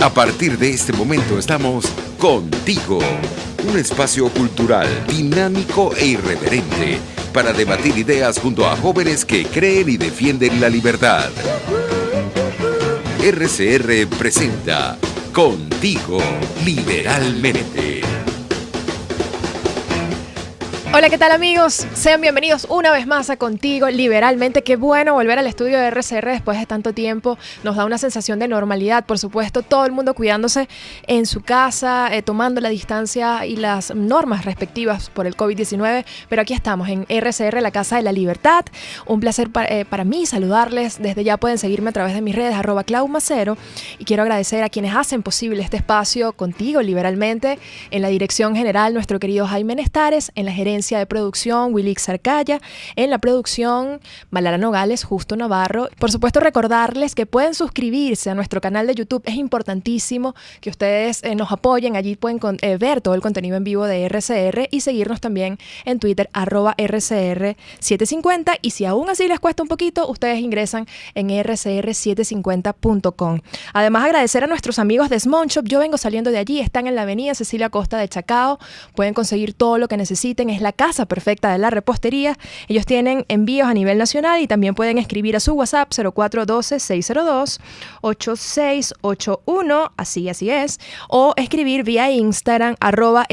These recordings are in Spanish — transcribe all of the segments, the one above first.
A partir de este momento estamos contigo. Un espacio cultural, dinámico e irreverente para debatir ideas junto a jóvenes que creen y defienden la libertad. RCR presenta Contigo Liberalmente. Hola, ¿qué tal amigos? Sean bienvenidos una vez más a Contigo Liberalmente. Qué bueno volver al estudio de RCR después de tanto tiempo. Nos da una sensación de normalidad, por supuesto, todo el mundo cuidándose en su casa, tomando la distancia y las normas respectivas por el COVID-19. Pero aquí estamos en RCR, la Casa de la Libertad. Un placer para mí saludarles. Desde ya pueden seguirme a través de mis redes, @claumacero. Y quiero agradecer a quienes hacen posible este espacio Contigo Liberalmente. En la dirección general, nuestro querido Jaime Nestares. En la gerencia de producción, Wilix Arcaya. En la producción, Malara Nogales, Justo Navarro. Por supuesto, recordarles que pueden suscribirse a nuestro canal de YouTube. Es importantísimo que ustedes nos apoyen. Allí pueden ver todo el contenido en vivo de RCR y seguirnos también en Twitter, @RCR750. Y si aún así les cuesta un poquito, ustedes ingresan en rcr750.com. Además, agradecer a nuestros amigos de Small Shop. Yo vengo saliendo de allí. Están en la avenida Cecilia Costa de Chacao. Pueden conseguir todo lo que necesiten. Es la casa perfecta de la repostería. Ellos tienen envíos a nivel nacional y también pueden escribir a su WhatsApp 0412-602-8681, así es, o escribir vía Instagram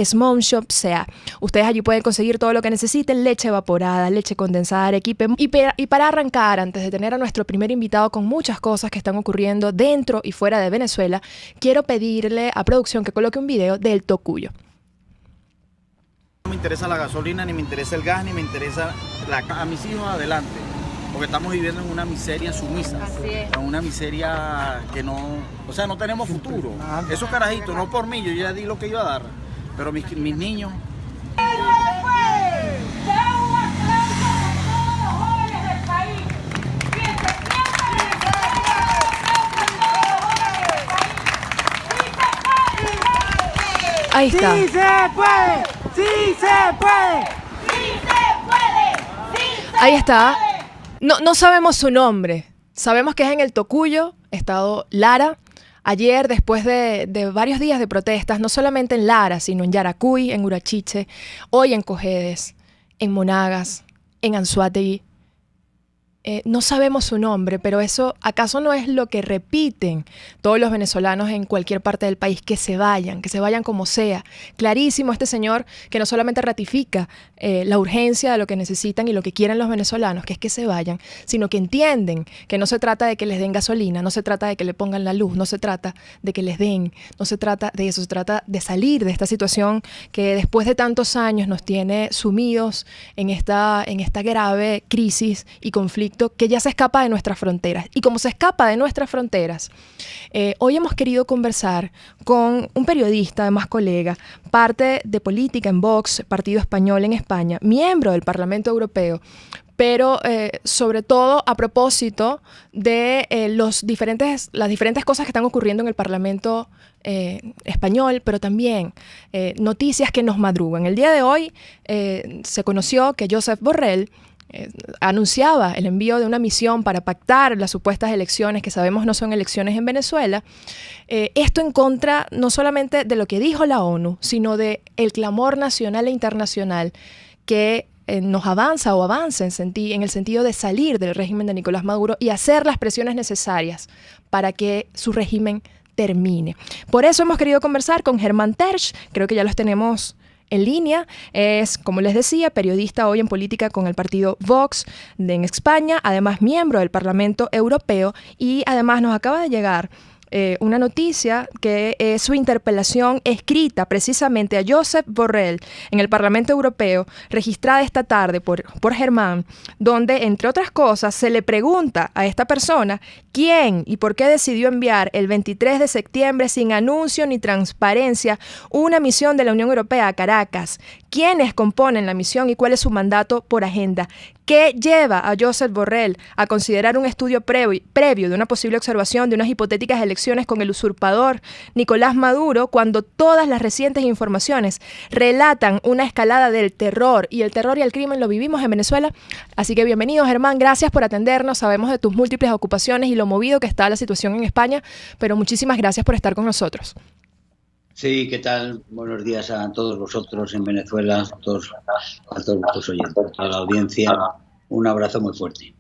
@smomshopca. Ustedes allí pueden conseguir todo lo que necesiten: leche evaporada, leche condensada, arequipe. Y para arrancar, antes de tener a nuestro primer invitado con muchas cosas que están ocurriendo dentro y fuera de Venezuela, quiero pedirle a producción que coloque un video del tocuyo. No me interesa la gasolina, ni me interesa el gas, ni me interesa a mis hijos adelante, porque estamos viviendo en una miseria sumisa, en una miseria que no tenemos futuro. Esos carajitos, no por mí, yo ya di lo que iba a dar, pero mis niños. Ahí está. ¡Sí se puede! ¡Sí se puede! ¡Sí se puede! ¡Sí se Ahí está. No sabemos su nombre. Sabemos que es en el Tocuyo, estado Lara. Ayer, después de varios días de protestas, no solamente en Lara, sino en Yaracuy, en Urachiche, hoy en Cojedes, en Monagas, en Anzoátegui. No sabemos su nombre, pero eso ¿acaso no es lo que repiten todos los venezolanos en cualquier parte del país? Que se vayan como sea. Clarísimo este señor que no solamente ratifica la urgencia de lo que necesitan y lo que quieren los venezolanos, que es que se vayan, sino que entienden que no se trata de que les den gasolina, no se trata de que le pongan la luz, no se trata de que les den, no se trata de eso, se trata de salir de esta situación que después de tantos años nos tiene sumidos en esta grave crisis y conflicto que ya se escapa de nuestras fronteras. Y como se escapa de nuestras fronteras, hoy hemos querido conversar con un periodista, además colega, parte de política en Vox, Partido Español en España, miembro del Parlamento Europeo, pero sobre todo a propósito de las diferentes cosas que están ocurriendo en el Parlamento español, pero también noticias que nos madrugan. El día de hoy se conoció que Josep Borrell anunciaba el envío de una misión para pactar las supuestas elecciones, que sabemos no son elecciones en Venezuela. Esto en contra no solamente de lo que dijo la ONU, sino de el clamor nacional e internacional que nos avanza en el sentido de salir del régimen de Nicolás Maduro y hacer las presiones necesarias para que su régimen termine. Por eso hemos querido conversar con Germán Terch. Creo que ya los tenemos en línea. Es, como les decía, periodista hoy en política con el partido Vox en España, además miembro del Parlamento Europeo, y además nos acaba de llegar una noticia que es su interpelación escrita precisamente a Josep Borrell en el Parlamento Europeo, registrada esta tarde por Germán, donde, entre otras cosas, se le pregunta a esta persona quién y por qué decidió enviar el 23 de septiembre sin anuncio ni transparencia una misión de la Unión Europea a Caracas, quiénes componen la misión y cuál es su mandato por agenda, ¿Qué lleva a Josep Borrell a considerar un estudio previo de una posible observación de unas hipotéticas elecciones con el usurpador Nicolás Maduro cuando todas las recientes informaciones relatan una escalada del terror? Y el terror y el crimen lo vivimos en Venezuela. Así que bienvenido, Germán, gracias por atendernos. Sabemos de tus múltiples ocupaciones y lo movido que está la situación en España, pero muchísimas gracias por estar con nosotros. Sí, ¿qué tal? Buenos días a todos vosotros en Venezuela, a todos vuestros oyentes, a toda la audiencia. Un abrazo muy fuerte.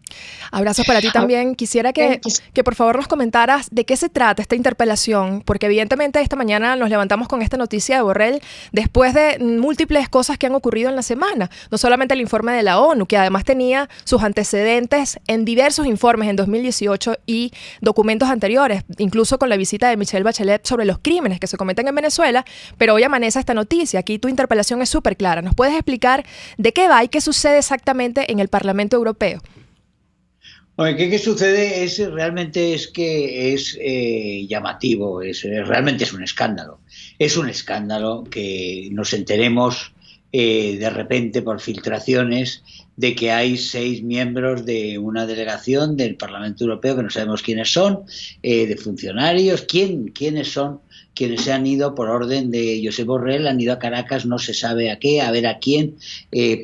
Abrazos para ti también. Quisiera que por favor nos comentaras de qué se trata esta interpelación, porque evidentemente esta mañana nos levantamos con esta noticia de Borrell después de múltiples cosas que han ocurrido en la semana. No solamente el informe de la ONU, que además tenía sus antecedentes en diversos informes en 2018 y documentos anteriores, incluso con la visita de Michelle Bachelet sobre los crímenes que se cometen en Venezuela, pero hoy amanece esta noticia. Aquí tu interpelación es súper clara. ¿Nos puedes explicar de qué va y qué sucede exactamente en el Parlamento Europeo? Bueno, ¿qué sucede? Realmente es que es llamativo, realmente es un escándalo. Es un escándalo que nos enteremos de repente por filtraciones de que hay 6 miembros de una delegación del Parlamento Europeo que no sabemos quiénes son, de funcionarios, quiénes son, quienes se han ido por orden de Josep Borrell, han ido a Caracas, no se sabe a qué, a ver a quién,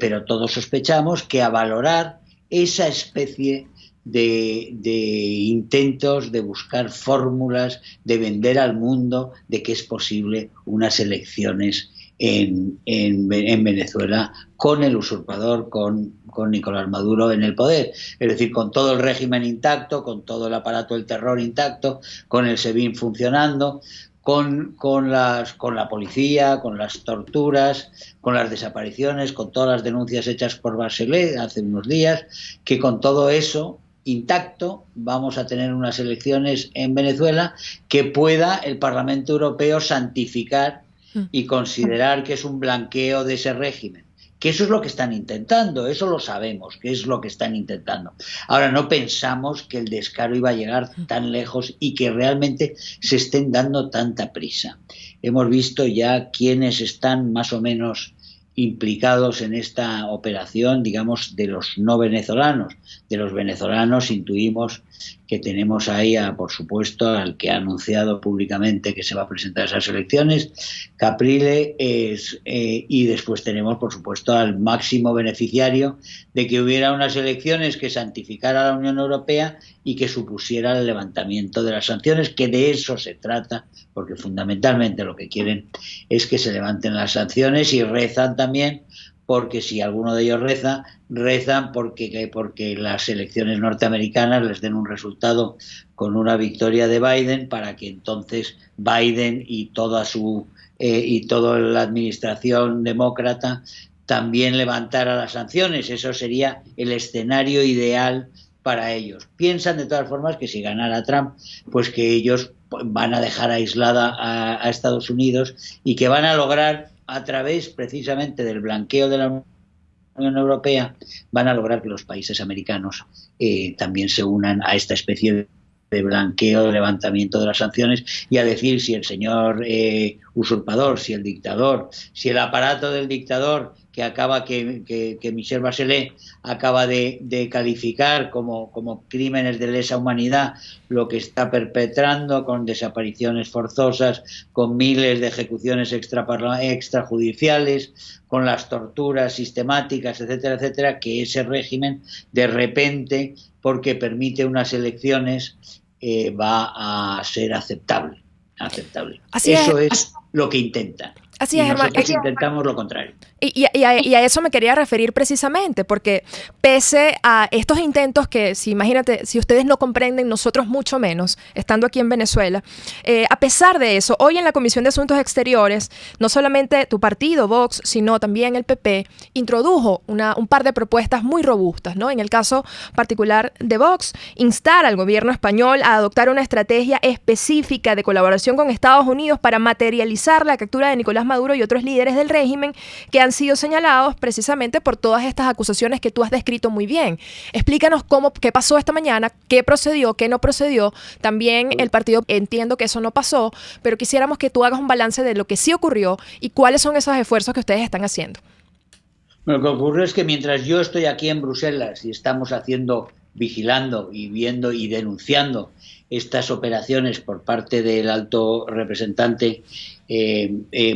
pero todos sospechamos que a valorar esa especie de intentos de buscar fórmulas, de vender al mundo de que es posible unas elecciones en Venezuela con el usurpador, con Nicolás Maduro en el poder. Es decir, con todo el régimen intacto, con todo el aparato del terror intacto, con el SEBIN funcionando, con la policía, con las torturas, con las desapariciones, con todas las denuncias hechas por Bachelet hace unos días, que con todo eso intacto vamos a tener unas elecciones en Venezuela que pueda el Parlamento Europeo santificar y considerar que es un blanqueo de ese régimen. Que eso es lo que están intentando, eso lo sabemos, que es lo que están intentando. Ahora, no pensamos que el descaro iba a llegar tan lejos y que realmente se estén dando tanta prisa. Hemos visto ya quiénes están más o menos implicados en esta operación, digamos, de los no venezolanos. De los venezolanos intuimos que tenemos ahí, por supuesto, al que ha anunciado públicamente que se va a presentar a esas elecciones, Caprile, y después tenemos, por supuesto, al máximo beneficiario de que hubiera unas elecciones que santificara a la Unión Europea y que supusiera el levantamiento de las sanciones, que de eso se trata, porque fundamentalmente lo que quieren es que se levanten las sanciones y rezan también, porque si alguno de ellos rezan porque las elecciones norteamericanas les den un resultado con una victoria de Biden, para que entonces Biden y toda la administración demócrata también levantara las sanciones. Eso sería el escenario ideal para ellos. Piensan de todas formas que si ganara Trump, pues que ellos van a dejar aislada a Estados Unidos y que van a lograr, a través precisamente del blanqueo de la Unión Europea, van a lograr que los países americanos también se unan a esta especie de blanqueo, de levantamiento de las sanciones, y a decir si el señor usurpador, si el dictador, si el aparato del dictador que Michelle Bachelet acaba de calificar como crímenes de lesa humanidad, lo que está perpetrando con desapariciones forzosas, con miles de ejecuciones extrajudiciales, con las torturas sistemáticas, etcétera, etcétera, que ese régimen de repente, porque permite unas elecciones, va a ser aceptable. Eso es lo que intentan. Así es, Germán. Nosotros intentamos lo contrario. Y a eso me quería referir precisamente, porque pese a estos intentos que, imagínate, si ustedes no comprenden, nosotros mucho menos, estando aquí en Venezuela, a pesar de eso, hoy en la Comisión de Asuntos Exteriores, no solamente tu partido, Vox, sino también el PP, introdujo un par de propuestas muy robustas, ¿no? En el caso particular de Vox, instar al gobierno español a adoptar una estrategia específica de colaboración con Estados Unidos para materializar la captura de Nicolás Maduro y otros líderes del régimen que han sido señalados precisamente por todas estas acusaciones que tú has descrito muy bien. Explícanos qué pasó esta mañana, qué procedió, qué no procedió. También el partido, entiendo que eso no pasó, pero quisiéramos que tú hagas un balance de lo que sí ocurrió y cuáles son esos esfuerzos que ustedes están haciendo. Lo que ocurre es que mientras yo estoy aquí en Bruselas y estamos vigilando y viendo y denunciando estas operaciones por parte del alto representante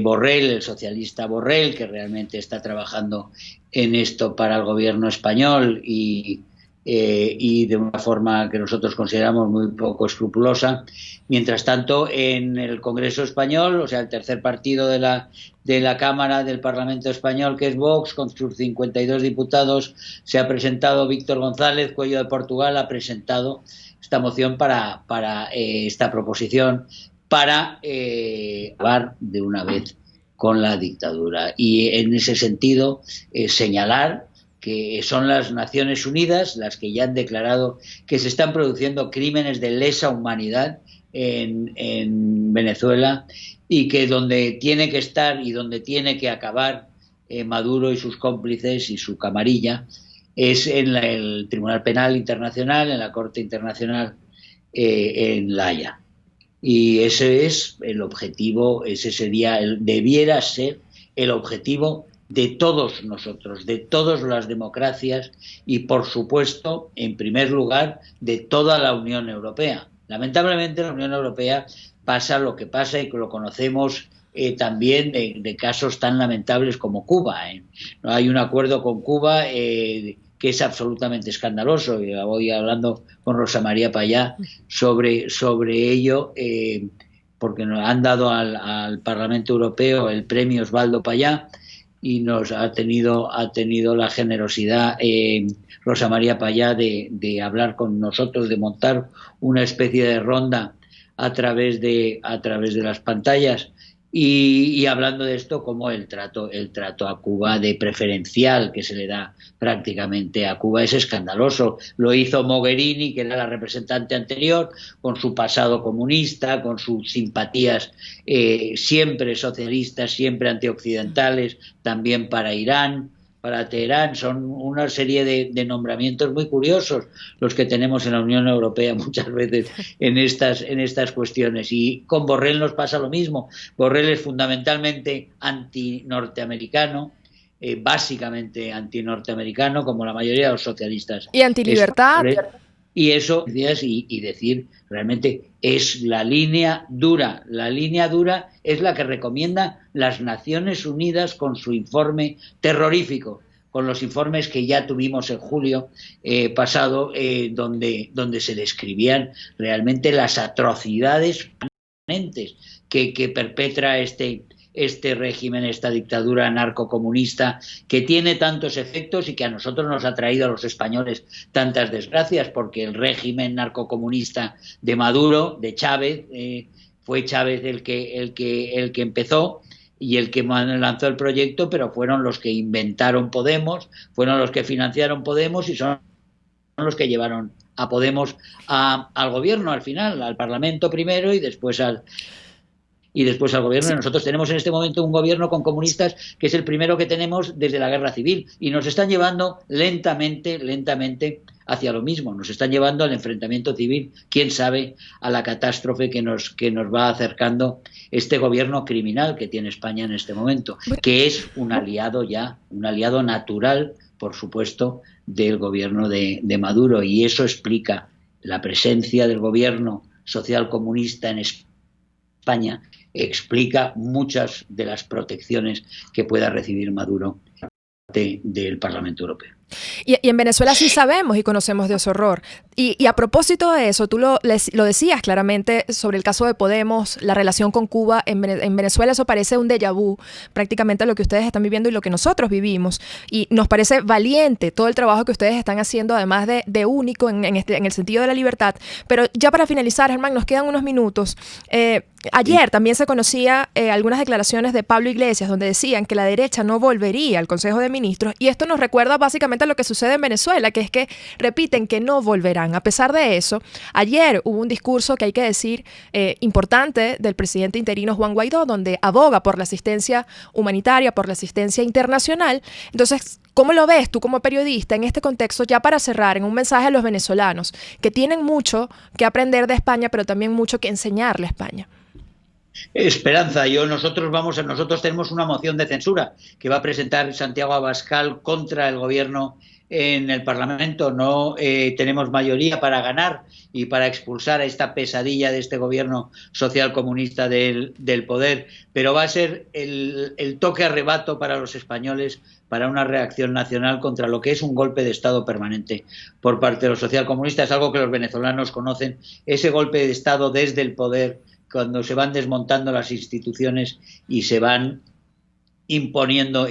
Borrell, el socialista Borrell, que realmente está trabajando en esto para el gobierno español y de una forma que nosotros consideramos muy poco escrupulosa. Mientras tanto, en el Congreso español, o sea, el tercer partido de la Cámara del Parlamento español, que es Vox, con sus 52 diputados, se ha presentado Víctor González, Cuello de Portugal, ha presentado esta moción para esta proposición para acabar de una vez con la dictadura. Y en ese sentido, señalar que son las Naciones Unidas las que ya han declarado que se están produciendo crímenes de lesa humanidad en Venezuela, y que donde tiene que estar y donde tiene que acabar Maduro y sus cómplices y su camarilla es en el Tribunal Penal Internacional, en la Corte Internacional en La Haya. Y ese es el objetivo, debiera ser el objetivo de todos nosotros, de todas las democracias y, por supuesto, en primer lugar, de toda la Unión Europea. Lamentablemente, la Unión Europea pasa lo que pasa y que lo conocemos también de casos tan lamentables como Cuba. Hay un acuerdo con Cuba que es absolutamente escandaloso, y voy hablando con Rosa María Payá sobre ello, porque nos han dado al Parlamento Europeo el premio Osvaldo Payá, y nos ha tenido la generosidad Rosa María Payá de hablar con nosotros, de montar una especie de ronda a través de las pantallas, y hablando de esto, como el trato a Cuba de preferencial que se le da prácticamente a Cuba es escandaloso. Lo hizo Mogherini, que era la representante anterior, con su pasado comunista, con sus simpatías siempre socialistas, siempre antioccidentales, también para Irán, para Teherán. Son una serie de nombramientos muy curiosos los que tenemos en la Unión Europea muchas veces en estas cuestiones. Y con Borrell nos pasa lo mismo. Borrell es fundamentalmente antinorteamericano, básicamente antinorteamericano, como la mayoría de los socialistas. Y antilibertad. Y eso, y decir, realmente es la línea dura. La línea dura es la que recomienda las Naciones Unidas con su informe terrorífico, con los informes que ya tuvimos en julio pasado, donde se describían realmente las atrocidades permanentes que perpetra este régimen, esta dictadura narcocomunista, que tiene tantos efectos y que a nosotros nos ha traído a los españoles tantas desgracias, porque el régimen narcocomunista de Maduro, de Chávez, fue Chávez el que empezó y el que lanzó el proyecto, pero fueron los que inventaron Podemos, fueron los que financiaron Podemos y son los que llevaron a Podemos al gobierno al final, al Parlamento primero y después al gobierno. Sí. Nosotros tenemos en este momento un gobierno con comunistas que es el primero que tenemos desde la guerra civil, y nos están llevando lentamente hacia lo mismo, nos están llevando al enfrentamiento civil, quién sabe, a la catástrofe que nos va acercando este gobierno criminal que tiene España en este momento, que es un aliado natural, por supuesto, del gobierno de Maduro, y eso explica la presencia del gobierno social comunista en España, explica muchas de las protecciones que pueda recibir Maduro del Parlamento Europeo. Y en Venezuela sí sabemos y conocemos de ese horror. Y a propósito de eso, tú lo decías claramente sobre el caso de Podemos, la relación con Cuba. En Venezuela eso parece un déjà vu, prácticamente lo que ustedes están viviendo y lo que nosotros vivimos. Y nos parece valiente todo el trabajo que ustedes están haciendo, además de único en el sentido de la libertad. Pero ya para finalizar, Germán, nos quedan unos minutos. Ayer también se conocía algunas declaraciones de Pablo Iglesias donde decían que la derecha no volvería al Consejo de Ministros, y esto nos recuerda básicamente a lo que sucede en Venezuela, que es que repiten que no volverán. A pesar de eso, ayer hubo un discurso que hay que decir importante del presidente interino Juan Guaidó, donde aboga por la asistencia humanitaria, por la asistencia internacional. Entonces, ¿cómo lo ves tú como periodista en este contexto, ya para cerrar, en un mensaje a los venezolanos que tienen mucho que aprender de España, pero también mucho que enseñarle a España? Esperanza, nosotros tenemos una moción de censura que va a presentar Santiago Abascal contra el gobierno en el Parlamento. No tenemos mayoría para ganar y para expulsar a esta pesadilla de este gobierno socialcomunista del poder, pero va a ser el toque a rebato para los españoles, para una reacción nacional contra lo que es un golpe de Estado permanente por parte de los socialcomunistas, algo que los venezolanos conocen, ese golpe de Estado desde el poder, cuando se van desmontando las instituciones y se van imponiendo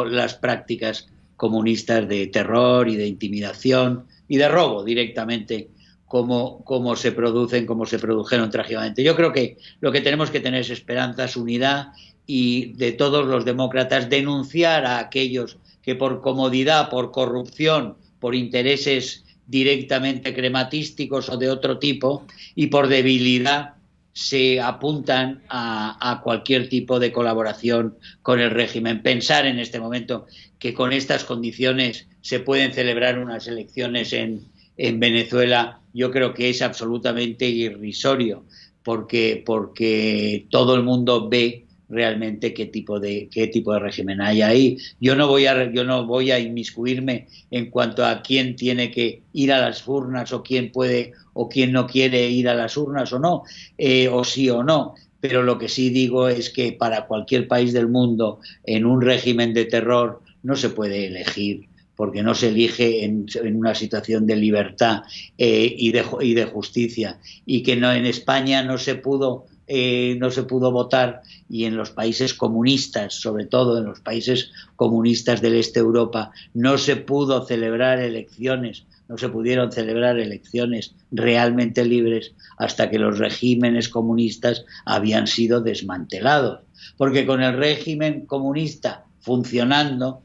las prácticas comunistas de terror y de intimidación y de robo directamente, como se produjeron trágicamente. Yo creo que lo que tenemos que tener es esperanza, es unidad, y de todos los demócratas denunciar a aquellos que por comodidad, por corrupción, por intereses directamente crematísticos o de otro tipo y por debilidad se apuntan a cualquier tipo de colaboración con el régimen. Pensar en este momento que con estas condiciones se pueden celebrar unas elecciones en Venezuela, yo creo que es absolutamente irrisorio, porque todo el mundo ve realmente qué tipo de régimen hay ahí. Yo no voy a inmiscuirme en cuanto a quién tiene que ir a las urnas o quién puede o quién no quiere ir a las urnas o no, o sí o no. Pero lo que sí digo es que para cualquier país del mundo, en un régimen de terror, no se puede elegir, porque no se elige en una situación de libertad y de justicia, y que no, en España no se pudo votar, y en los países comunistas, sobre todo en los países comunistas del este de Europa, no se pudieron celebrar elecciones realmente libres hasta que los regímenes comunistas habían sido desmantelados. Porque con el régimen comunista funcionando,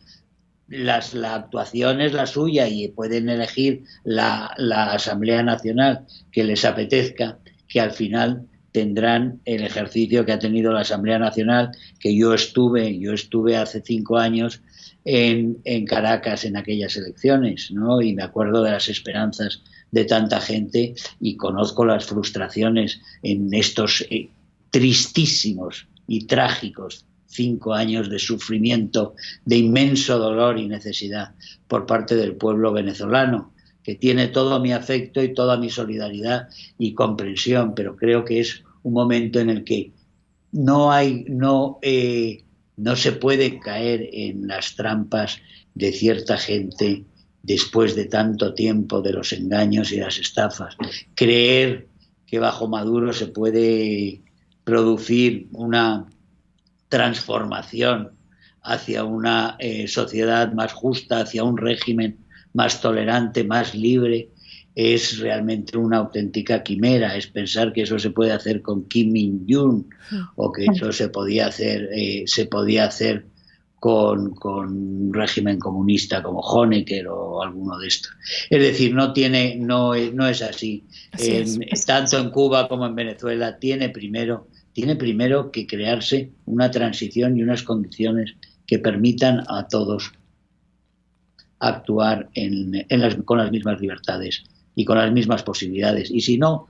la actuación es la suya y pueden elegir la Asamblea Nacional que les apetezca, que al final tendrán el ejercicio que ha tenido la Asamblea Nacional, que yo estuve hace 5 años en Caracas en aquellas elecciones, ¿no? Y me acuerdo de las esperanzas de tanta gente y conozco las frustraciones en estos tristísimos y trágicos 5 años de sufrimiento, de inmenso dolor y necesidad por parte del pueblo venezolano, que tiene todo mi afecto y toda mi solidaridad y comprensión, pero creo que es un momento en el que no se puede caer en las trampas de cierta gente después de tanto tiempo de los engaños y las estafas. Creer que bajo Maduro se puede producir una transformación hacia una sociedad más justa, hacia un régimen más tolerante, más libre, es realmente una auténtica quimera. Es pensar que eso se puede hacer con Kim Il-jung o que eso se podía hacer con un régimen comunista como Honecker o alguno de estos. Es decir, no es así. Tanto en Cuba como en Venezuela tiene primero que crearse una transición y unas condiciones que permitan a todos actuar con las mismas libertades y con las mismas posibilidades. Y si no,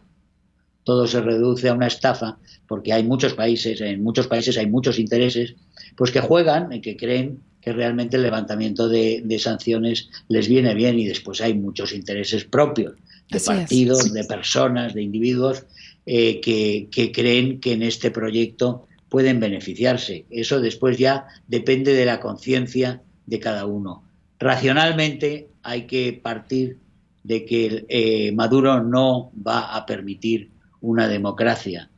todo se reduce a una estafa, porque en muchos países hay muchos intereses pues que juegan y que creen que realmente el levantamiento de sanciones les viene bien, y después hay muchos intereses propios de partidos, de personas, de individuos que creen que en este proyecto pueden beneficiarse. Eso después ya depende de la conciencia de cada uno. Racionalmente hay que partir de que Maduro no va a permitir una democracia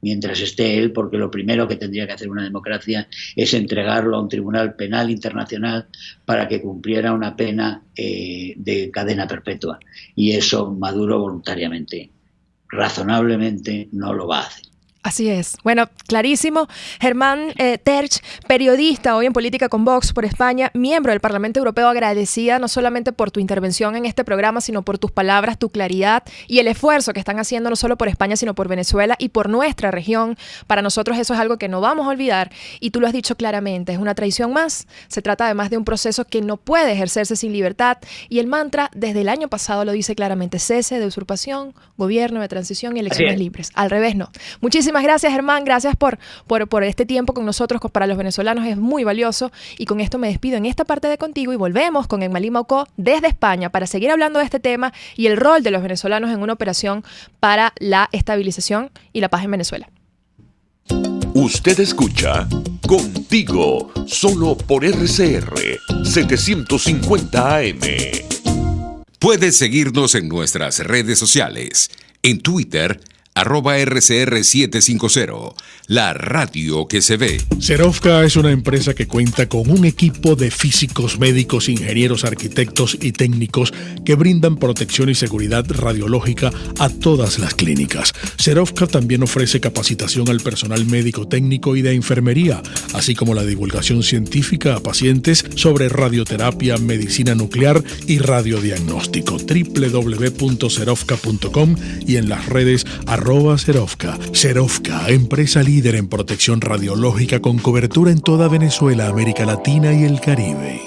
mientras esté él, porque lo primero que tendría que hacer una democracia es entregarlo a un tribunal penal internacional para que cumpliera una pena de cadena perpetua. Y eso Maduro voluntariamente, razonablemente, no lo va a hacer. Así es. Bueno, clarísimo. Germán Terch, periodista hoy en Política con Vox por España, miembro del Parlamento Europeo, agradecida no solamente por tu intervención en este programa, sino por tus palabras, tu claridad y el esfuerzo que están haciendo no solo por España, sino por Venezuela y por nuestra región. Para nosotros eso es algo que no vamos a olvidar, y tú lo has dicho claramente, es una traición más. Se trata además de un proceso que no puede ejercerse sin libertad, y el mantra desde el año pasado lo dice claramente: cese de usurpación, gobierno de transición y elecciones libres. Al revés no. Muchísimas Muchísimas gracias, Germán. Gracias por este tiempo con nosotros, para los venezolanos es muy valioso. Y con esto me despido en esta parte de Contigo y volvemos con Emmalí Maucó desde España para seguir hablando de este tema y el rol de los venezolanos en una operación para la estabilización y la paz en Venezuela. Usted escucha Contigo, solo por RCR 750 AM. Puedes seguirnos en nuestras redes sociales. En Twitter, @RCR750, la radio que se ve. Serovka es una empresa que cuenta con un equipo de físicos, médicos, ingenieros, arquitectos y técnicos que brindan protección y seguridad radiológica a todas las clínicas. Serovka también ofrece capacitación al personal médico, técnico y de enfermería, así como la divulgación científica a pacientes sobre radioterapia, medicina nuclear y radiodiagnóstico. www.serovka.com y en las redes @Serovka. Serovka, empresa líder en protección radiológica con cobertura en toda Venezuela, América Latina y el Caribe.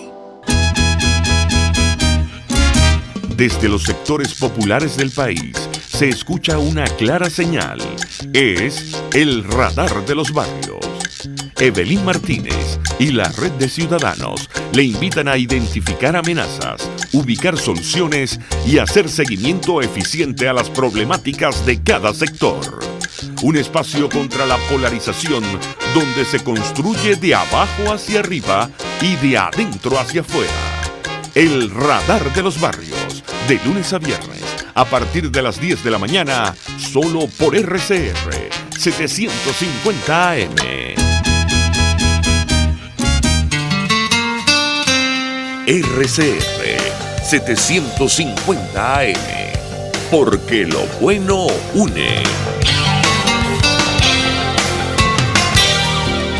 Desde los sectores populares del país se escucha una clara señal. Es el radar de los barrios. Evelyn Martínez y la red de ciudadanos le invitan a identificar amenazas, ubicar soluciones y hacer seguimiento eficiente a las problemáticas de cada sector. Un espacio contra la polarización donde se construye de abajo hacia arriba y de adentro hacia afuera. El radar de los barrios, de lunes a viernes, a partir de las 10 de la mañana, solo por RCR 750 AM. RCR 750 AM, porque lo bueno une.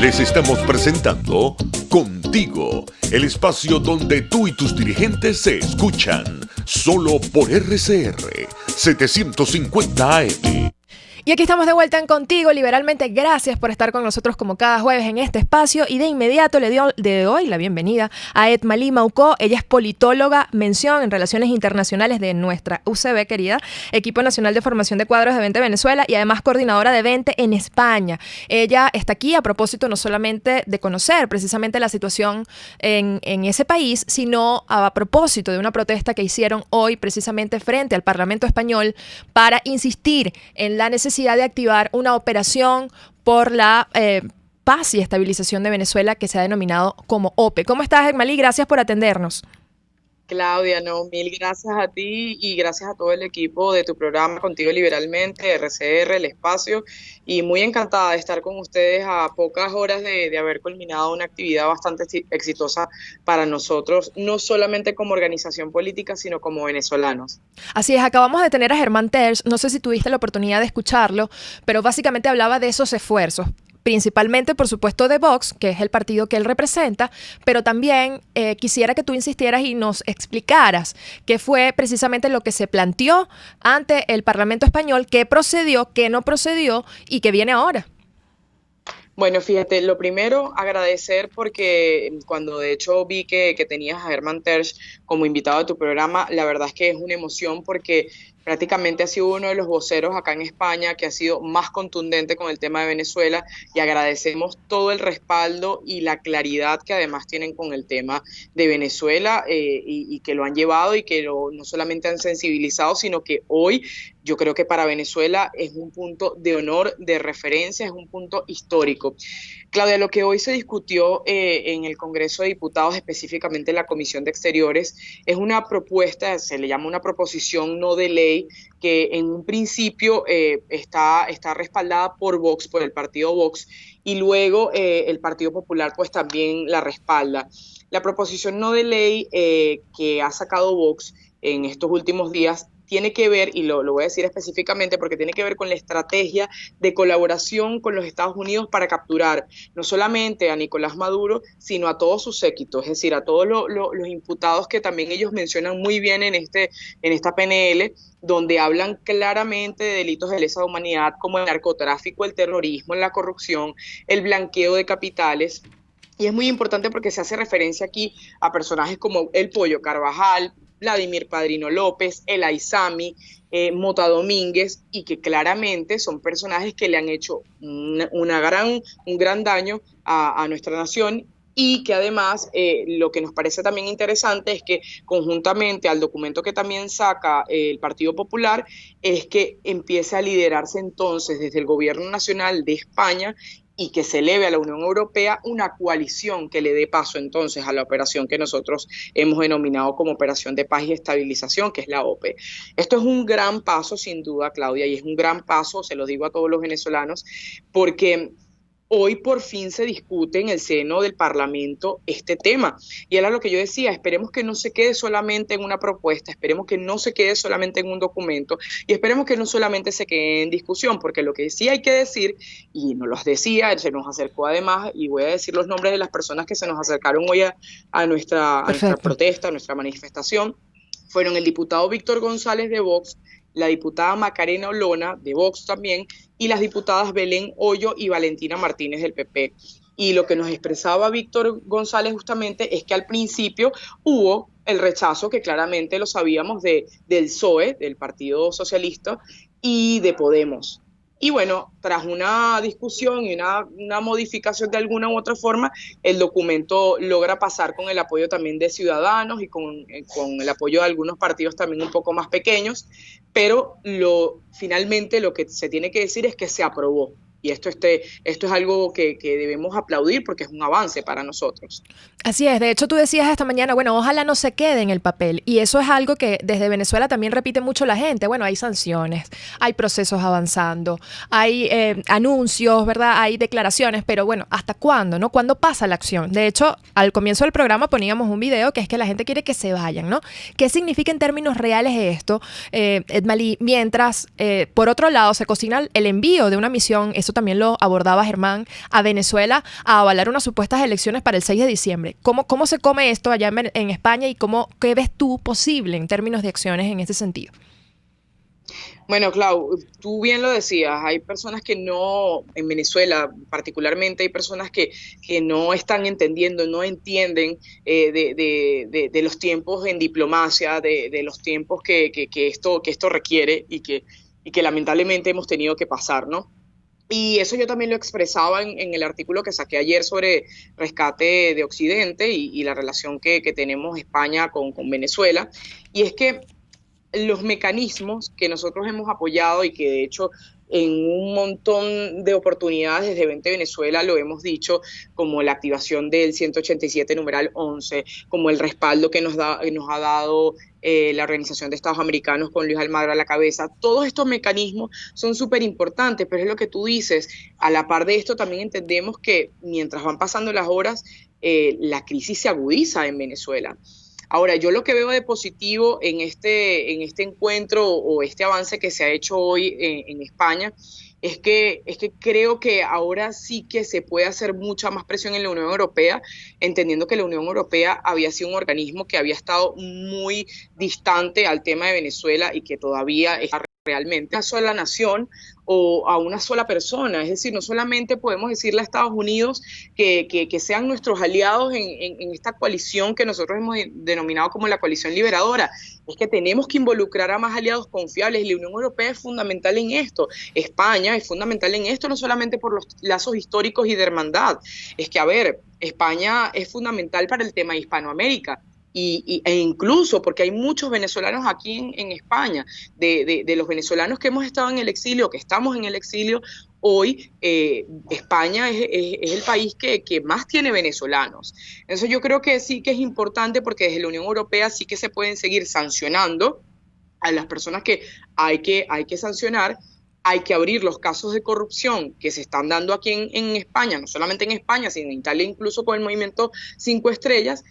Les estamos presentando Contigo, el espacio donde tú y tus dirigentes se escuchan, solo por RCR 750 AM. Y aquí estamos de vuelta en Contigo, Liberalmente. Gracias por estar con nosotros como cada jueves en este espacio. Y de inmediato le doy la bienvenida a Emmalí Maucó. Ella es politóloga, mención en Relaciones Internacionales de nuestra UCB, querida, Equipo Nacional de Formación de Cuadros de Vente Venezuela, y además coordinadora de Vente en España. Ella está aquí a propósito no solamente de conocer precisamente la situación en ese país, sino a propósito de una protesta que hicieron hoy precisamente frente al Parlamento Español para insistir en la necesidad de activar una operación por la paz y estabilización de Venezuela que se ha denominado como OPE. ¿Cómo estás, Emmalí? Gracias por atendernos. Claudia, mil gracias a ti y gracias a todo el equipo de tu programa Contigo Liberalmente, RCR, El Espacio, y muy encantada de estar con ustedes a pocas horas de haber culminado una actividad bastante exitosa para nosotros, no solamente como organización política, sino como venezolanos. Así es, acabamos de tener a Germán Terç, no sé si tuviste la oportunidad de escucharlo, pero básicamente hablaba de esos esfuerzos. Principalmente, por supuesto, de Vox, que es el partido que él representa, pero también quisiera que tú insistieras y nos explicaras qué fue precisamente lo que se planteó ante el Parlamento Español, qué procedió, qué no procedió y qué viene ahora. Bueno, fíjate, lo primero, agradecer porque cuando de hecho vi que tenías a Germán Terç como invitado a tu programa, la verdad es que es una emoción porque prácticamente ha sido uno de los voceros acá en España que ha sido más contundente con el tema de Venezuela, y agradecemos todo el respaldo y la claridad que además tienen con el tema de Venezuela y que lo han llevado y que no solamente han sensibilizado, sino que hoy yo creo que para Venezuela es un punto de honor, de referencia, es un punto histórico. Claudia, lo que hoy se discutió en el Congreso de Diputados, específicamente en la Comisión de Exteriores, es una propuesta, se le llama una proposición no de ley, que en un principio está respaldada por Vox, por el partido Vox, y luego el Partido Popular pues también la respalda. La proposición no de ley que ha sacado Vox en estos últimos días tiene que ver, y lo voy a decir específicamente porque tiene que ver con la estrategia de colaboración con los Estados Unidos para capturar no solamente a Nicolás Maduro, sino a todos sus séquitos, es decir, a todos los imputados que también ellos mencionan muy bien en esta PNL, donde hablan claramente de delitos de lesa humanidad como el narcotráfico, el terrorismo, la corrupción, el blanqueo de capitales. Y es muy importante porque se hace referencia aquí a personajes como el Pollo Carvajal, Vladimir Padrino López, El Aizami, Mota Domínguez, y que claramente son personajes que le han hecho un gran daño a nuestra nación, y que además lo que nos parece también interesante es que conjuntamente al documento que también saca el Partido Popular es que empiece a liderarse entonces desde el gobierno nacional de España y que se eleve a la Unión Europea una coalición que le dé paso entonces a la operación que nosotros hemos denominado como Operación de Paz y Estabilización, que es la OPE. Esto es un gran paso, sin duda, Claudia, y es un gran paso, se lo digo a todos los venezolanos, porque hoy por fin se discute en el seno del Parlamento este tema. Y era lo que yo decía, esperemos que no se quede solamente en una propuesta, esperemos que no se quede solamente en un documento y esperemos que no solamente se quede en discusión, porque lo que sí hay que decir, y nos los decía, se nos acercó además, y voy a decir los nombres de las personas que se nos acercaron hoy a nuestra protesta, a nuestra manifestación, fueron el diputado Víctor González de Vox, la diputada Macarena Olona, de Vox también, y las diputadas Belén Hoyo y Valentina Martínez del PP. Y lo que nos expresaba Víctor González justamente es que al principio hubo el rechazo, que claramente lo sabíamos, del PSOE, del Partido Socialista, y de Podemos. Y bueno, tras una discusión y una modificación de alguna u otra forma, el documento logra pasar con el apoyo también de Ciudadanos y con el apoyo de algunos partidos también un poco más pequeños, pero finalmente lo que se tiene que decir es que se aprobó. Y esto es algo que debemos aplaudir porque es un avance para nosotros. Así es, de hecho tú decías esta mañana, bueno, ojalá no se quede en el papel, y eso es algo que desde Venezuela también repite mucho la gente. Bueno, hay sanciones, hay procesos avanzando, hay anuncios, ¿verdad? Hay declaraciones, pero bueno, ¿hasta cuándo, no? ¿Cuándo pasa la acción? De hecho, al comienzo del programa poníamos un video que es que la gente quiere que se vayan, ¿no? ¿Qué significa en términos reales esto, Edmalí? Mientras, por otro lado, se cocina el envío de una misión, eso también lo abordaba Germán, a Venezuela a avalar unas supuestas elecciones para el 6 de diciembre. ¿Cómo se come esto allá en España y qué ves tú posible en términos de acciones en este sentido? Bueno, Clau, tú bien lo decías, hay personas que no, en Venezuela particularmente, hay personas que no están entendiendo, no entienden de los tiempos en diplomacia, de los tiempos que esto requiere y que lamentablemente hemos tenido que pasar, ¿no? Y eso yo también lo expresaba en el artículo que saqué ayer sobre rescate de Occidente y la relación que tenemos España con Venezuela. Y es que los mecanismos que nosotros hemos apoyado y que de hecho en un montón de oportunidades desde Vente Venezuela lo hemos dicho, como la activación del 187 numeral 11, como el respaldo que nos ha dado la Organización de Estados Americanos con Luis Almagro a la cabeza. Todos estos mecanismos son súper importantes, pero es lo que tú dices. A la par de esto también entendemos que mientras van pasando las horas, la crisis se agudiza en Venezuela. Ahora, yo lo que veo de positivo en este encuentro o este avance que se ha hecho hoy en España es que creo que ahora sí que se puede hacer mucha más presión en la Unión Europea, entendiendo que la Unión Europea había sido un organismo que había estado muy distante al tema de Venezuela y que todavía está realmente a una sola nación o a una sola persona. Es decir, no solamente podemos decirle a Estados Unidos que sean nuestros aliados en esta coalición que nosotros hemos denominado como la coalición liberadora, es que tenemos que involucrar a más aliados confiables, y la Unión Europea es fundamental en esto. España es fundamental en esto, no solamente por los lazos históricos y de hermandad, es que, a ver, España es fundamental para el tema de Hispanoamérica. E incluso porque hay muchos venezolanos aquí en España, de los venezolanos que hemos estado en el exilio, que estamos en el exilio, hoy España es el país que más tiene venezolanos. Entonces yo creo que sí que es importante, porque desde la Unión Europea sí que se pueden seguir sancionando a las personas que hay que sancionar. Hay que abrir los casos de corrupción que se están dando aquí en España, no solamente en España, sino en Italia, incluso con el movimiento 5 Estrellas,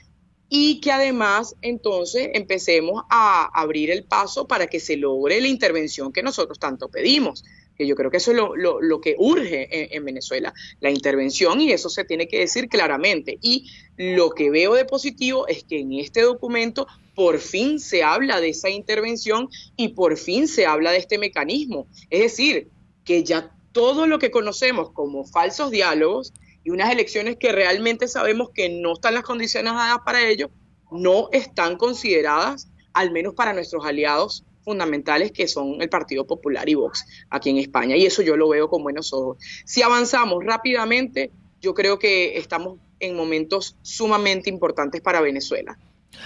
y que además entonces empecemos a abrir el paso para que se logre la intervención que nosotros tanto pedimos, que yo creo que eso es lo que urge en Venezuela, la intervención, y eso se tiene que decir claramente. Y lo que veo de positivo es que en este documento por fin se habla de esa intervención y por fin se habla de este mecanismo. Es decir, que ya todo lo que conocemos como falsos diálogos y unas elecciones que realmente sabemos que no están las condiciones dadas para ello, no están consideradas al menos para nuestros aliados fundamentales, que son el Partido Popular y Vox aquí en España, y eso yo lo veo con buenos ojos. Si avanzamos rápidamente, yo creo que estamos en momentos sumamente importantes para Venezuela.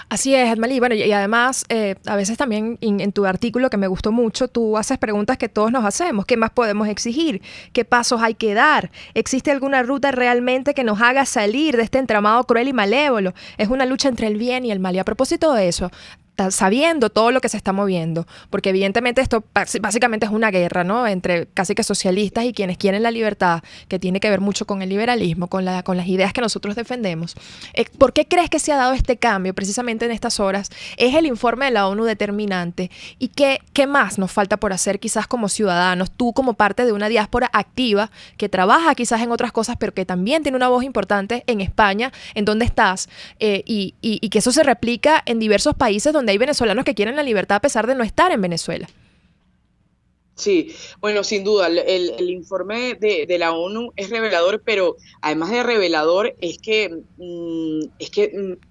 Así es, Edmalí. Bueno, y además, a veces también en tu artículo, que me gustó mucho, tú haces preguntas que todos nos hacemos. ¿Qué más podemos exigir? ¿Qué pasos hay que dar? ¿Existe alguna ruta realmente que nos haga salir de este entramado cruel y malévolo? Es una lucha entre el bien y el mal. Y a propósito de eso, sabiendo todo lo que se está moviendo, porque evidentemente esto básicamente es una guerra, ¿no?, entre casi que socialistas y quienes quieren la libertad, que tiene que ver mucho con el liberalismo, con las ideas que nosotros defendemos. ¿Por qué crees que se ha dado este cambio precisamente en estas horas? ¿Es el informe de la ONU determinante? ¿Y qué más nos falta por hacer quizás como ciudadanos? Tú como parte de una diáspora activa que trabaja quizás en otras cosas, pero que también tiene una voz importante en España, en donde estás, y que eso se replica en diversos países donde hay venezolanos que quieren la libertad a pesar de no estar en Venezuela. Sí, bueno, sin duda, el informe de la ONU es revelador, pero además de revelador es que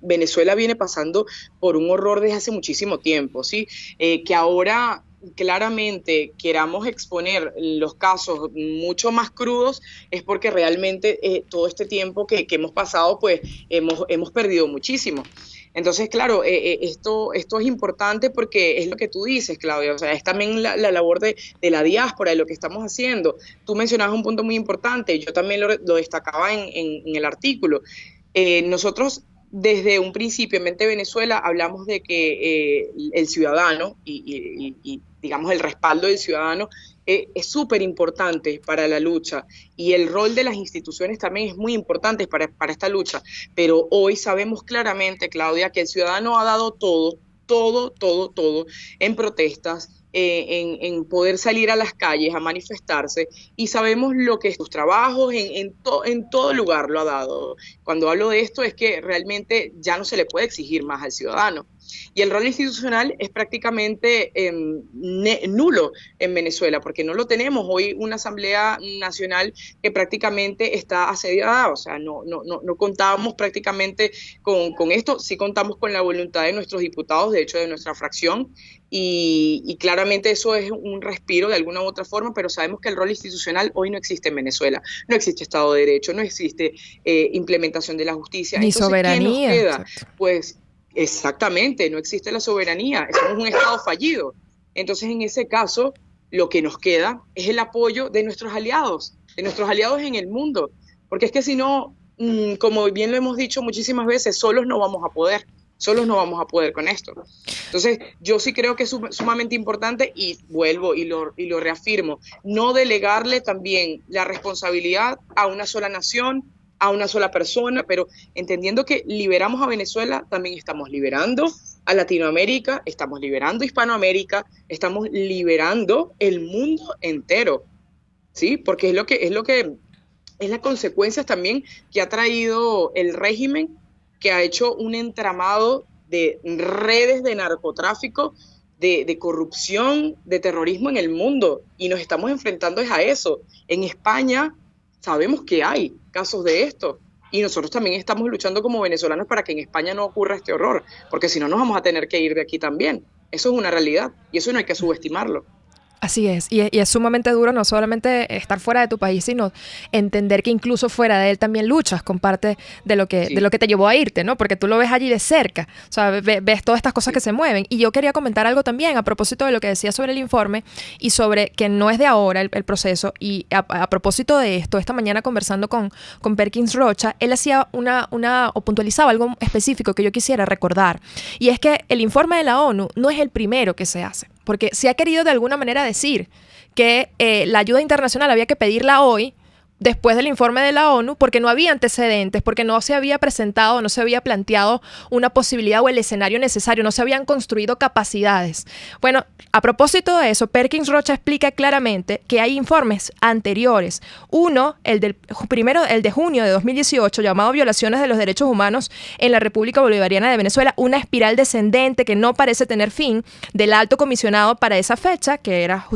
Venezuela viene pasando por un horror desde hace muchísimo tiempo, ¿sí? Que ahora claramente queramos exponer los casos mucho más crudos es porque realmente todo este tiempo que hemos pasado, pues hemos perdido muchísimo. Entonces, claro, esto es importante porque es lo que tú dices, Claudia, o sea, es también la labor de la diáspora, de lo que estamos haciendo. Tú mencionabas un punto muy importante, yo también lo destacaba en el artículo. Nosotros, desde un principio, en Mente Venezuela, hablamos de que el ciudadano y digamos, el respaldo del ciudadano es súper importante para la lucha, y el rol de las instituciones también es muy importante para esta lucha, pero hoy sabemos claramente, Claudia, que el ciudadano ha dado todo en protestas, en poder salir a las calles a manifestarse, y sabemos lo que sus trabajos en todo lugar lo ha dado. Cuando hablo de esto es que realmente ya no se le puede exigir más al ciudadano. Y el rol institucional es prácticamente nulo en Venezuela, porque no lo tenemos. Hoy una Asamblea Nacional que prácticamente está asediada, o sea, no contábamos prácticamente con esto. Sí contamos con la voluntad de nuestros diputados, de hecho de nuestra fracción, y claramente eso es un respiro de alguna u otra forma, pero sabemos que el rol institucional hoy no existe en Venezuela. No existe Estado de Derecho, no existe implementación de la justicia. Ni entonces, soberanía. ¿qué nos queda? Pues exactamente, no existe la soberanía, somos un Estado fallido. Entonces, en ese caso, lo que nos queda es el apoyo de nuestros aliados en el mundo, porque es que si no, como bien lo hemos dicho muchísimas veces, solos no vamos a poder con esto. Entonces, yo sí creo que es sumamente importante, y vuelvo y lo reafirmo, no delegarle también la responsabilidad a una sola nación, a una sola persona, pero entendiendo que liberamos a Venezuela, también estamos liberando a Latinoamérica, estamos liberando a Hispanoamérica, estamos liberando el mundo entero, ¿sí? Porque es la consecuencia también que ha traído el régimen, que ha hecho un entramado de redes de narcotráfico, de corrupción, de terrorismo en el mundo, y nos estamos enfrentando a eso. En España sabemos que hay casos de esto, y nosotros también estamos luchando como venezolanos para que en España no ocurra este horror, porque si no nos vamos a tener que ir de aquí también. Eso es una realidad, y eso no hay que subestimarlo. Así es, y es sumamente duro no solamente estar fuera de tu país, sino entender que incluso fuera de él también luchas con parte de lo que te llevó a irte, ¿no? Porque tú lo ves allí de cerca, o sea, ves todas estas cosas que se mueven. Y yo quería comentar algo también a propósito de lo que decía sobre el informe y sobre que no es de ahora el proceso. Y a propósito de esto, esta mañana conversando con Perkins Rocha, él hacía o puntualizaba algo específico que yo quisiera recordar. Y es que el informe de la ONU no es el primero que se hace, porque se ha querido de alguna manera decir que la ayuda internacional había que pedirla hoy, después del informe de la ONU, porque no había antecedentes, porque no se había presentado, no se había planteado una posibilidad o el escenario necesario, no se habían construido capacidades. Bueno, a propósito de eso, Perkins Rocha explica claramente que hay informes anteriores. Uno, el de junio de 2018, llamado Violaciones de los Derechos Humanos en la República Bolivariana de Venezuela, una espiral descendente que no parece tener fin, del alto comisionado para esa fecha, que era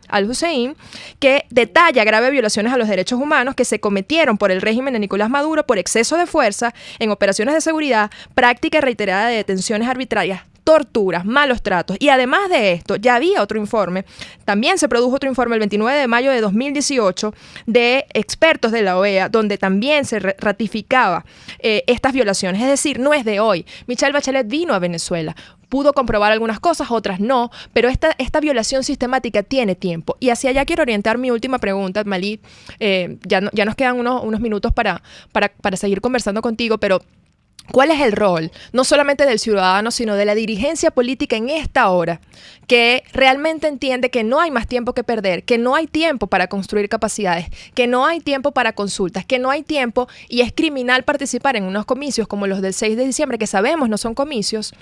al-Hussein, que detalla graves violaciones a los derechos humanos que se cometieron por el régimen de Nicolás Maduro por exceso de fuerza en operaciones de seguridad, práctica reiterada de detenciones arbitrarias, torturas, malos tratos. Y además de esto, ya había otro informe, también se produjo otro informe el 29 de mayo de 2018 de expertos de la OEA, donde también se ratificaba estas violaciones. Es decir, no es de hoy. Michelle Bachelet vino a Venezuela, pudo comprobar algunas cosas, otras no, pero esta violación sistemática tiene tiempo. Y hacia allá quiero orientar mi última pregunta, Malí. Ya nos quedan unos minutos para seguir conversando contigo, pero ¿cuál es el rol, no solamente del ciudadano, sino de la dirigencia política en esta hora, que realmente entiende que no hay más tiempo que perder, que no hay tiempo para construir capacidades, que no hay tiempo para consultas, que no hay tiempo y es criminal participar en unos comicios como los del 6 de diciembre, que sabemos no son comicios,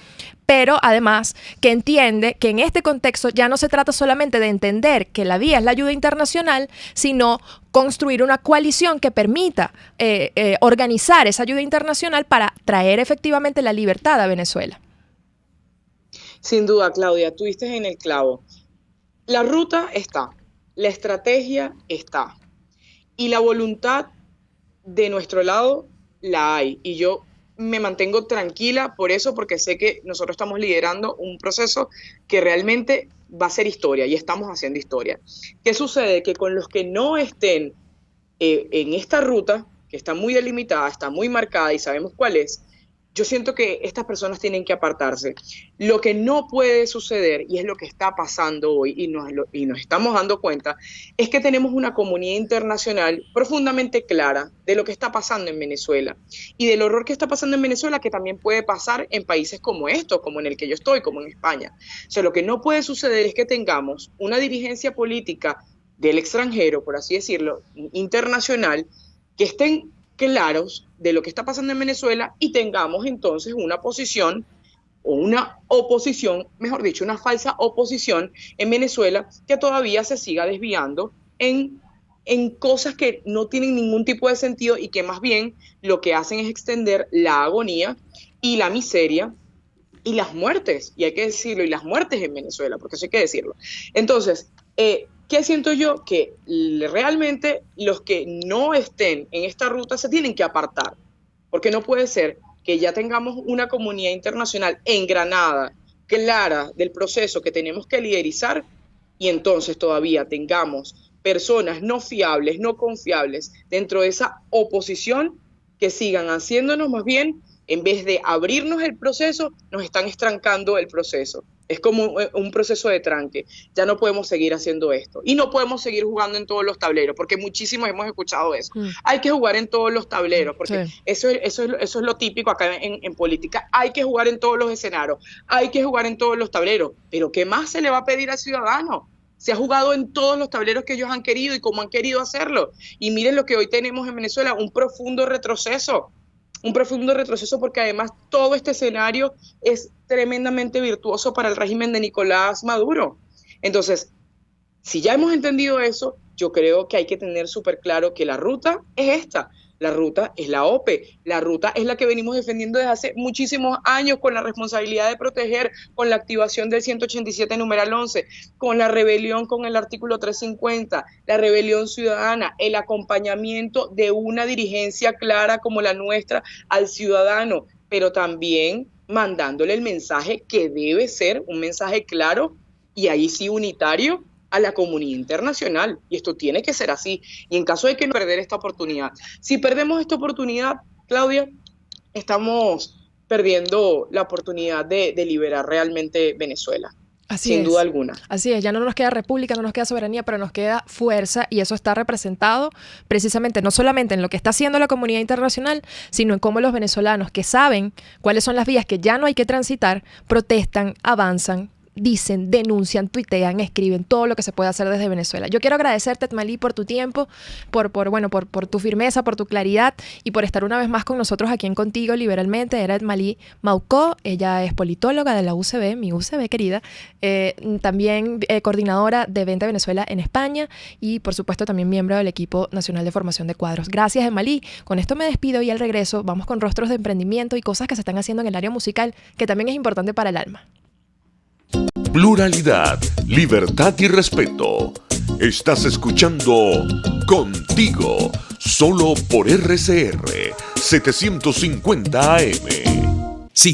pero además que entiende que en este contexto ya no se trata solamente de entender que la vía es la ayuda internacional, sino construir una coalición que permita organizar esa ayuda internacional para traer efectivamente la libertad a Venezuela? Sin duda, Claudia, tú diste en el clavo. La ruta está, la estrategia está y la voluntad de nuestro lado la hay. Y yo me mantengo tranquila por eso, porque sé que nosotros estamos liderando un proceso que realmente va a ser historia y estamos haciendo historia. ¿Qué sucede? Que con los que no estén en esta ruta, que está muy delimitada, está muy marcada y sabemos cuál es, yo siento que estas personas tienen que apartarse. Lo que no puede suceder, y es lo que está pasando hoy, y nos estamos dando cuenta, es que tenemos una comunidad internacional profundamente clara de lo que está pasando en Venezuela y del horror que está pasando en Venezuela, que también puede pasar en países como estos, como en el que yo estoy, como en España. O sea, lo que no puede suceder es que tengamos una dirigencia política del extranjero, por así decirlo, internacional, que estén claros de lo que está pasando en Venezuela y tengamos entonces una posición o una oposición, mejor dicho, una falsa oposición en Venezuela que todavía se siga desviando en cosas que no tienen ningún tipo de sentido y que más bien lo que hacen es extender la agonía y la miseria y las muertes, y hay que decirlo, y las muertes en Venezuela, porque eso hay que decirlo. Entonces, ¿qué siento yo? Que realmente los que no estén en esta ruta se tienen que apartar, porque no puede ser que ya tengamos una comunidad internacional engranada, clara del proceso que tenemos que liderizar, y entonces todavía tengamos personas no fiables, no confiables dentro de esa oposición que sigan haciéndonos más bien, en vez de abrirnos el proceso, nos están estrancando el proceso. Es como un proceso de tranque. Ya no podemos seguir haciendo esto. Y no podemos seguir jugando en todos los tableros, porque muchísimos hemos escuchado eso. Hay que jugar en todos los tableros, porque sí, eso es lo típico acá en política. Hay que jugar en todos los escenarios. Hay que jugar en todos los tableros. Pero ¿qué más se le va a pedir al ciudadano? Se ha jugado en todos los tableros que ellos han querido y cómo han querido hacerlo. Y miren lo que hoy tenemos en Venezuela, un profundo retroceso. Un profundo retroceso porque además todo este escenario es tremendamente virtuoso para el régimen de Nicolás Maduro. Entonces, si ya hemos entendido eso, yo creo que hay que tener súper claro que la ruta es esta. La ruta es la OPE, la ruta es la que venimos defendiendo desde hace muchísimos años con la responsabilidad de proteger, con la activación del 187 numeral 11, con la rebelión con el artículo 350, la rebelión ciudadana, el acompañamiento de una dirigencia clara como la nuestra al ciudadano, pero también mandándole el mensaje que debe ser un mensaje claro y ahí sí unitario a la comunidad internacional, y esto tiene que ser así, y en caso de que no perder esta oportunidad. Si perdemos esta oportunidad, Claudia, estamos perdiendo la oportunidad de liberar realmente Venezuela. Así sin es. duda alguna. Así es, ya no nos queda república, no nos queda soberanía, pero nos queda fuerza, y eso está representado precisamente no solamente en lo que está haciendo la comunidad internacional, sino en cómo los venezolanos que saben cuáles son las vías que ya no hay que transitar, protestan, avanzan, dicen, denuncian, tuitean, escriben, todo lo que se puede hacer desde Venezuela. Yo quiero agradecerte, Malí, por tu tiempo, por tu firmeza, por tu claridad y por estar una vez más con nosotros aquí en Contigo Liberalmente. Era Malí Maucó, ella es politóloga de la UCB, mi UCB querida, también coordinadora de Vente Venezuela en España y, por supuesto, también miembro del equipo nacional de formación de cuadros. Gracias, Malí. Con esto me despido y al regreso vamos con rostros de emprendimiento y cosas que se están haciendo en el área musical, que también es importante para el alma. Pluralidad, libertad y respeto. Estás escuchando Contigo, solo por RCR 750 AM.